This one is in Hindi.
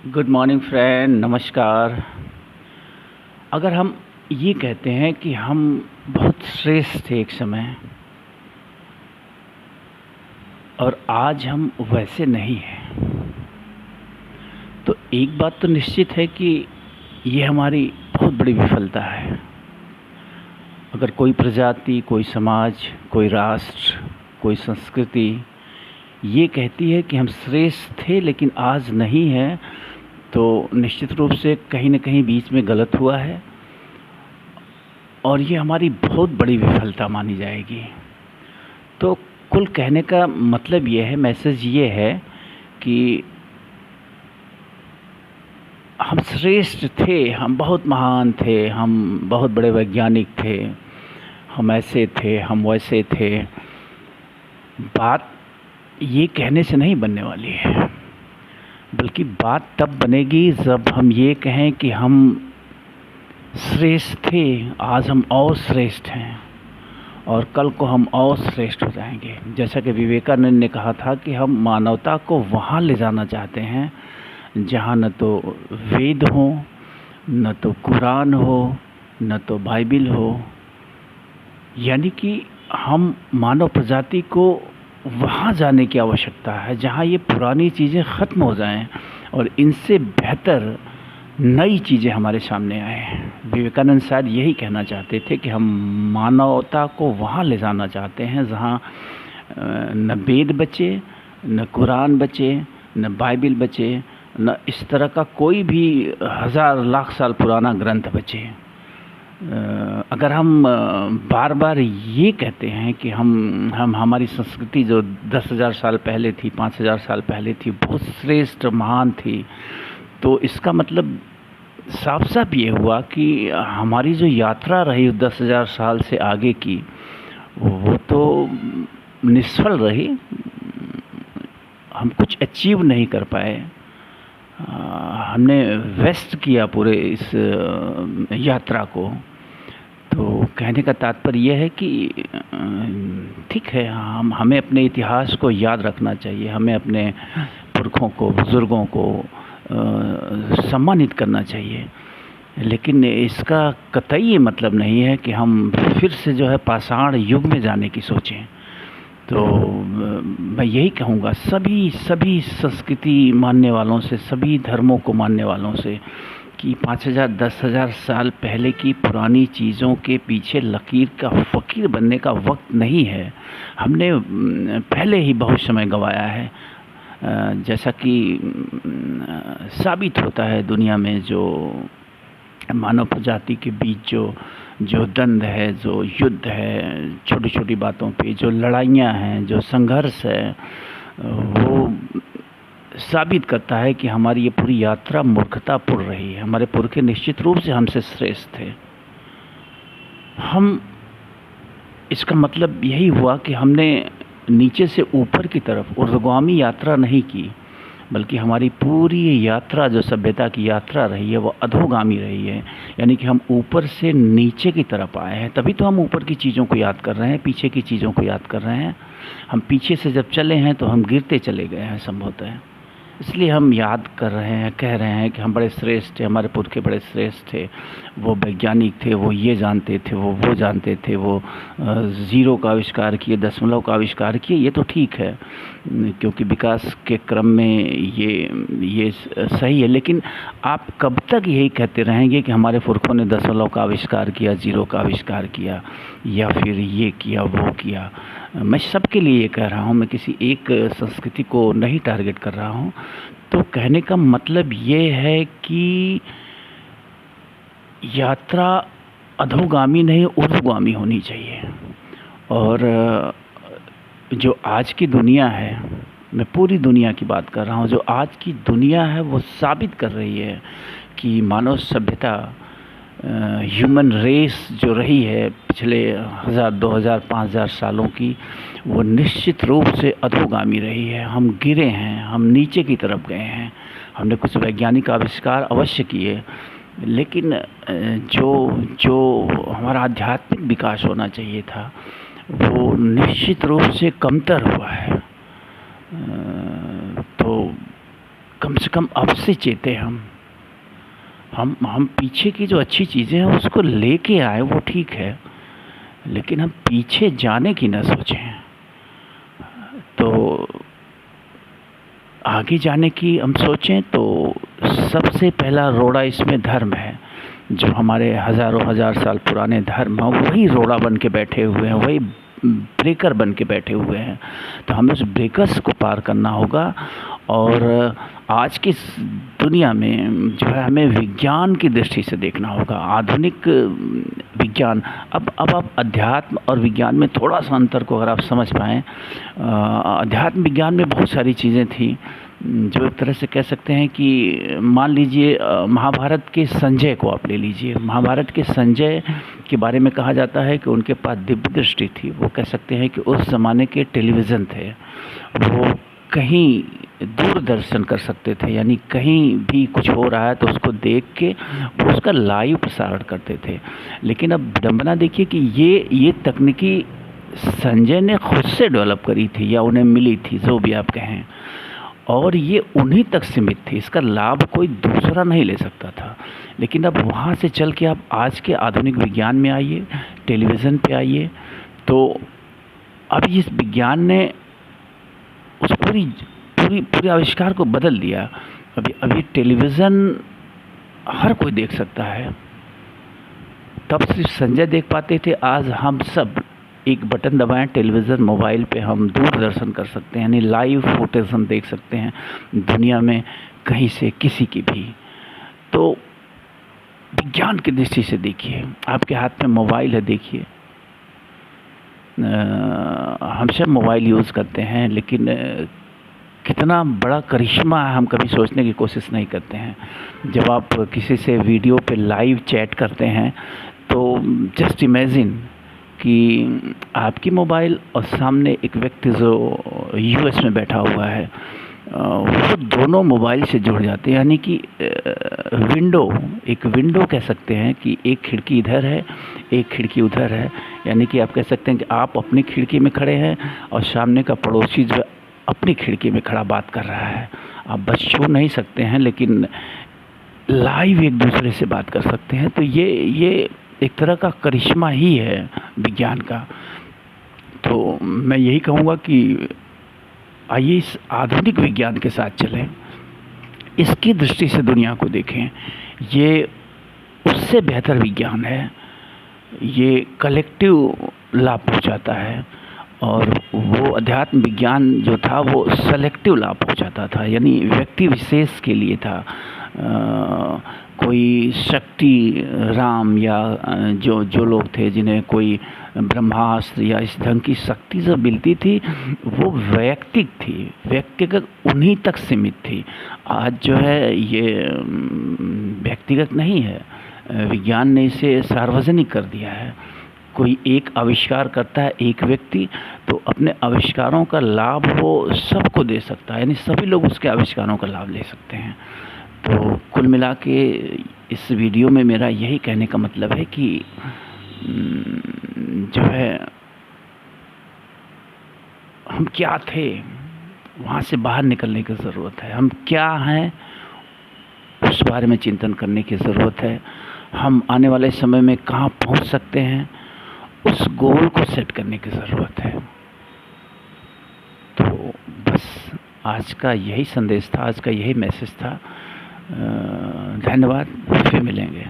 गुड मॉर्निंग फ्रेंड, नमस्कार। अगर हम ये कहते हैं कि हम बहुत श्रेष्ठ थे एक समय और आज हम वैसे नहीं हैं, तो एक बात तो निश्चित है कि ये हमारी बहुत बड़ी विफलता है। अगर कोई प्रजाति, कोई समाज, कोई राष्ट्र, कोई संस्कृति ये कहती है कि हम श्रेष्ठ थे लेकिन आज नहीं है, तो निश्चित रूप से कहीं न कहीं बीच में गलत हुआ है और ये हमारी बहुत बड़ी विफलता मानी जाएगी। तो कुल कहने का मतलब ये है, मैसेज ये है कि हम श्रेष्ठ थे, हम बहुत महान थे, हम बहुत बड़े वैज्ञानिक थे, हम ऐसे थे, हम वैसे थे। बात ये कहने से नहीं बनने वाली है, बल्कि बात तब बनेगी जब हम ये कहें कि हम श्रेष्ठ थे, आज हम और श्रेष्ठ हैं और कल को हम और श्रेष्ठ हो जाएंगे। जैसा कि विवेकानंद ने कहा था कि हम मानवता को वहाँ ले जाना चाहते हैं जहाँ न तो वेद हो, न तो कुरान हो, न तो बाइबिल हो। यानी कि हम मानव प्रजाति को वहाँ जाने की आवश्यकता है जहाँ ये पुरानी चीज़ें ख़त्म हो जाएं और इनसे बेहतर नई चीज़ें हमारे सामने आए। विवेकानंद शायद यही कहना चाहते थे कि हम मानवता को वहाँ ले जाना चाहते हैं जहाँ न वेद बचे, न कुरान बचे, न बाइबिल बचे, न इस तरह का कोई भी हज़ार लाख साल पुराना ग्रंथ बचे। अगर हम बार बार ये कहते हैं कि हम हमारी संस्कृति जो 10,000 साल पहले थी, 5,000 साल पहले थी, बहुत श्रेष्ठ महान थी, तो इसका मतलब साफ साफ ये हुआ कि हमारी जो यात्रा रही 10,000 साल से आगे की, वो तो निष्फल रही। हम कुछ अचीव नहीं कर पाए। हमने वेस्ट किया पूरे इस यात्रा को। तो कहने का तात्पर्य यह है कि ठीक है, हमें अपने इतिहास को याद रखना चाहिए, हमें अपने पुरखों को, बुज़ुर्गों को सम्मानित करना चाहिए, लेकिन इसका कतई ये मतलब नहीं है कि हम फिर से जो है पाषाण युग में जाने की सोचें। तो मैं यही कहूँगा सभी संस्कृति मानने वालों से, सभी धर्मों को मानने वालों से कि 5,000 10,000 साल पहले की पुरानी चीज़ों के पीछे लकीर का फ़कीर बनने का वक्त नहीं है। हमने पहले ही बहुत समय गंवाया है। जैसा कि साबित होता है दुनिया में, जो मानव प्रजाति के बीच जो द्वंद्व है, जो युद्ध है, छोटी छोटी बातों पे जो लड़ाइयाँ हैं, जो संघर्ष है, वो साबित करता है कि हमारी ये पूरी यात्रा मूर्खतापूर्ण रही है। हमारे पुरखे निश्चित रूप से हमसे श्रेष्ठ थे। हम इसका मतलब यही हुआ कि हमने नीचे से ऊपर की तरफ ऊर्ध्वगामी यात्रा नहीं की, बल्कि हमारी पूरी यात्रा जो सभ्यता की यात्रा रही है वो अधोगामी रही है। यानी कि हम ऊपर से नीचे की तरफ आए हैं, तभी तो हम ऊपर की चीज़ों को याद कर रहे हैं, पीछे की चीज़ों को याद कर रहे हैं। हम पीछे से जब चले हैं तो हम गिरते चले गए हैं संभवतः। इसलिए हम याद कर रहे हैं, कह रहे हैं कि हम बड़े श्रेष्ठ थे, हमारे पुरखे बड़े श्रेष्ठ थे, वो वैज्ञानिक थे, वो ये जानते थे, वो जानते थे, वो ज़ीरो का आविष्कार किए, दशमलव का आविष्कार किए। ये तो ठीक है, क्योंकि विकास के क्रम में ये सही है। लेकिन आप कब तक यही कहते रहेंगे कि हमारे पुरखों ने दशमलव का आविष्कार किया, ज़ीरो का आविष्कार किया, या फिर ये किया, वो किया? मैं सबके लिए ये कह रहा हूँ, मैं किसी एक संस्कृति को नहीं टारगेट कर रहा हूँ। तो कहने का मतलब ये है कि यात्रा अधोगामी नहीं, ऊर्ध्वगामी होनी चाहिए। और जो आज की दुनिया है, मैं पूरी दुनिया की बात कर रहा हूँ, जो आज की दुनिया है वो साबित कर रही है कि मानव सभ्यता, ह्यूमन रेस जो रही है पिछले 1000, 2000, 5000 सालों की, वो निश्चित रूप से अधोगामी रही है। हम गिरे हैं, हम नीचे की तरफ गए हैं। हमने कुछ वैज्ञानिक आविष्कार अवश्य किए, लेकिन जो हमारा आध्यात्मिक विकास होना चाहिए था वो निश्चित रूप से कमतर हुआ है। तो कम से कम अब से चेतें हम पीछे की जो अच्छी चीज़ें हैं उसको लेके आए, वो ठीक है, लेकिन हम पीछे जाने की ना सोचें। तो आगे जाने की हम सोचें तो सबसे पहला रोड़ा इसमें धर्म है। जो हमारे हज़ारों हज़ार साल पुराने धर्म हैं वही रोड़ा बन के बैठे हुए हैं, वही ब्रेकर बन के बैठे हुए हैं। तो हमें उस ब्रेकर्स को पार करना होगा। और आज की इस दुनिया में जो है हमें विज्ञान की दृष्टि से देखना होगा, आधुनिक विज्ञान। अब आप अध्यात्म और विज्ञान में थोड़ा सा अंतर को अगर आप समझ पाएँ, अध्यात्म विज्ञान में बहुत सारी चीज़ें थी जो एक तरह से कह सकते हैं कि मान लीजिए महाभारत के संजय को आप ले लीजिए। महाभारत के संजय के बारे में कहा जाता है कि उनके पास दिव्य दृष्टि थी। वो कह सकते हैं कि उस ज़माने के टेलीविज़न थे, वो कहीं दूरदर्शन कर सकते थे, यानी कहीं भी कुछ हो रहा है तो उसको देख के वो उसका लाइव प्रसारण करते थे। लेकिन अब विडंबना देखिए कि ये तकनीकी संजय ने खुद से डेवलप करी थी या उन्हें मिली थी, जो भी आप कहें, और ये उन्हीं तक सीमित थी। इसका लाभ कोई दूसरा नहीं ले सकता था। लेकिन अब वहाँ से चल के आप आज के आधुनिक विज्ञान में आइए, टेलीविज़न पे आइए, तो अब इस विज्ञान ने उस पूरे आविष्कार को बदल दिया। अभी टेलीविज़न हर कोई देख सकता है। तब सिर्फ संजय देख पाते थे, आज हम सब एक बटन दबाएं टेलीविज़न मोबाइल पे हम दूरदर्शन कर सकते हैं, यानी लाइव फुटेज हम देख सकते हैं दुनिया में कहीं से किसी की भी। तो विज्ञान की दृष्टि से देखिए, आपके हाथ में मोबाइल है, देखिए हम सब मोबाइल यूज़ करते हैं, लेकिन कितना बड़ा करिश्मा है हम कभी सोचने की कोशिश नहीं करते हैं। जब आप किसी से वीडियो पे लाइव चैट करते हैं तो जस्ट इमेजिन कि आपकी मोबाइल और सामने एक व्यक्ति जो यूएस में बैठा हुआ है, वो दोनों मोबाइल से जुड़ जाते हैं। यानी कि एक विंडो कह सकते हैं कि एक खिड़की इधर है, एक खिड़की उधर है। यानी कि आप कह सकते हैं कि आप अपनी खिड़की में खड़े हैं और सामने का पड़ोसी जो अपनी खिड़की में खड़ा बात कर रहा है। आप बस छू नहीं सकते हैं, लेकिन लाइव एक दूसरे से बात कर सकते हैं। तो ये एक तरह का करिश्मा ही है विज्ञान का। तो मैं यही कहूँगा कि आइए इस आधुनिक विज्ञान के साथ चलें, इसकी दृष्टि से दुनिया को देखें। ये उससे बेहतर विज्ञान है, ये कलेक्टिव लाभ पहुँचाता है। और वो अध्यात्म विज्ञान जो था वो सेलेक्टिव लाभ पहुँचाता था, यानी व्यक्ति विशेष के लिए था। कोई शक्ति राम या जो लोग थे जिन्हें कोई ब्रह्मास्त्र या इस ढंग की शक्ति जो मिलती थी, वो वैयक्तिक थी, व्यक्तिगत उन्हीं तक सीमित थी। आज जो है ये व्यक्तिगत नहीं है, विज्ञान ने इसे सार्वजनिक कर दिया है। कोई एक आविष्कार करता है एक व्यक्ति, तो अपने आविष्कारों का लाभ वो सबको दे सकता है, यानी सभी लोग उसके आविष्कारों का लाभ ले सकते हैं। तो कुल मिला के इस वीडियो में मेरा यही कहने का मतलब है कि जो है हम क्या थे वहाँ से बाहर निकलने की ज़रूरत है। हम क्या हैं उस बारे में चिंतन करने की ज़रूरत है। हम आने वाले समय में कहाँ पहुँच सकते हैं उस गोल को सेट करने की ज़रूरत है। तो बस आज का यही संदेश था, आज का यही मैसेज था। धन्यवाद, फिर मिलेंगे।